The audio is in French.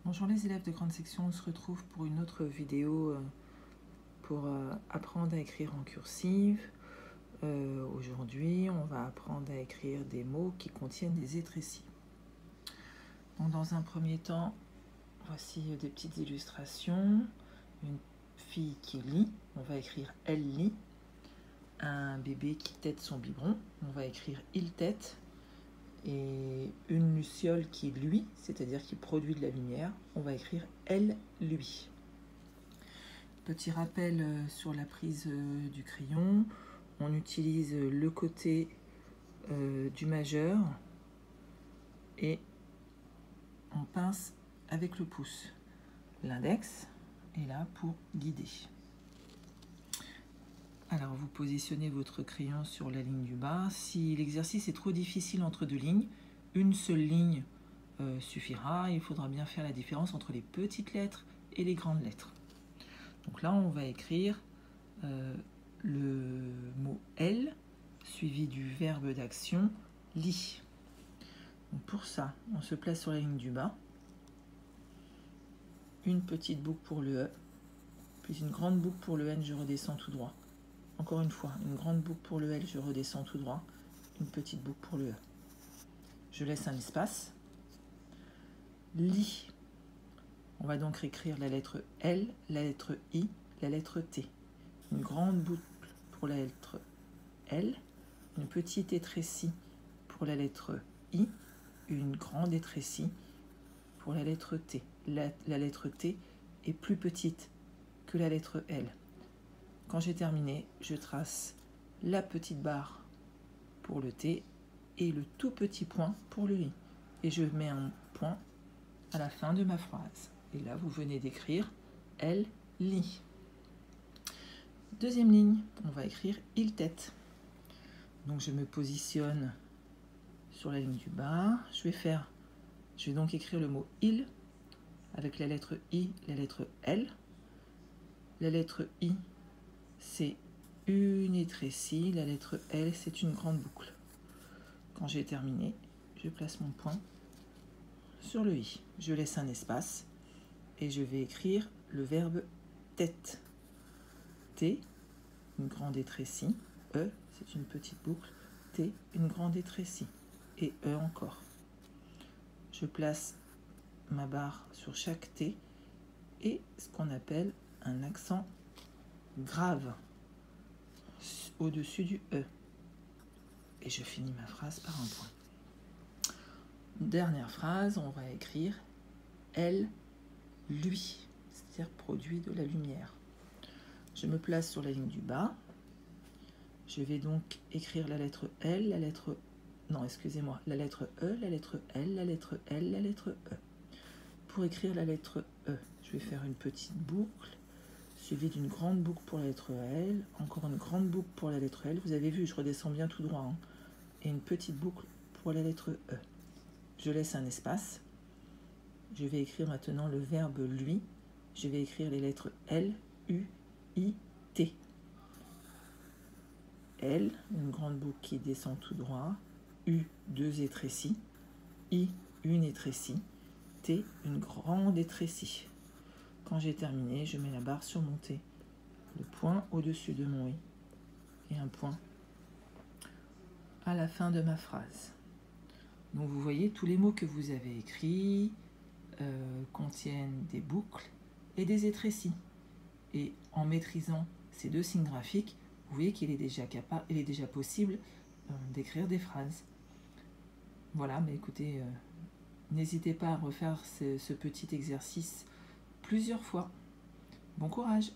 Bonjour les élèves de grande section, on se retrouve pour une autre vidéo pour apprendre à écrire en cursive. Aujourd'hui, on va apprendre à écrire des mots qui contiennent des étrécis. Donc, dans un premier temps, voici des petites illustrations. Une fille qui lit, on va écrire « elle lit ». Un bébé qui tète son biberon, on va écrire « il tète ». Et une luciole qui luit, c'est-à-dire qui produit de la lumière, on va écrire « elle luit ». Petit rappel sur la prise du crayon, on utilise le côté du majeur et on pince avec le pouce. L'index est là pour guider. Alors vous positionnez votre crayon sur la ligne du bas. Si l'exercice est trop difficile entre deux lignes, une seule ligne suffira. Il faudra bien faire la différence entre les petites lettres et les grandes lettres. Donc là, on va écrire le mot « elle » suivi du verbe d'action « lit ». Pour ça, on se place sur la ligne du bas. Une petite boucle pour le « e », puis une grande boucle pour le « n », je redescends tout droit. Encore une fois, une grande boucle pour le « l », je redescends tout droit. Une petite boucle pour le « e ». Je laisse un espace. Lit. On va donc écrire la lettre L, la lettre I, la lettre T. Une grande boucle pour la lettre L, une petite étrécie pour la lettre I, une grande étrécie pour la lettre T. La lettre T est plus petite que la lettre L. Quand j'ai terminé, je trace la petite barre pour le T et le tout petit point pour le I. Et je mets un point à la fin de ma phrase. Et là, vous venez d'écrire « elle lit ». Deuxième ligne, on va écrire « il tète ». Donc, je me positionne sur la ligne du bas. Je vais donc écrire le mot « il » avec la lettre I, la lettre L. La lettre I, c'est une étrécie. La lettre L, c'est une grande boucle. Quand j'ai terminé, je place mon point sur le I. Je laisse un espace et je vais écrire le verbe tête. T, une grande étrécie. E, c'est une petite boucle. T, une grande étrécie. Et E encore. Je place ma barre sur chaque T et ce qu'on appelle un accent grave au-dessus du E. Et je finis ma phrase par un point. Dernière phrase, on va écrire « elle lui », c'est-à-dire produit de la lumière. Je me place sur la ligne du bas. Je vais donc écrire la lettre L, la lettre... Non, excusez-moi, la lettre E, la lettre L, la lettre L, la lettre E. Pour écrire la lettre E, je vais faire une petite boucle, suivie d'une grande boucle pour la lettre L, encore une grande boucle pour la lettre L. Vous avez vu, je redescends bien tout droit. Et une petite boucle pour la lettre E. Je laisse un espace. Je vais écrire maintenant le verbe « lui ». Je vais écrire les lettres L, U, I, T. L, une grande boucle qui descend tout droit. U, deux étrécies. I, une étrécie. T, une grande étrécie. Quand j'ai terminé, je mets la barre sur mon T. Le point au-dessus de mon I. Et un point à la fin de ma phrase. Donc vous voyez, tous les mots que vous avez écrits contiennent des boucles et des étrécies. Et en maîtrisant ces deux signes graphiques, vous voyez qu'il est déjà possible d'écrire des phrases. Voilà, mais écoutez, n'hésitez pas à refaire ce petit exercice plusieurs fois. Bon courage!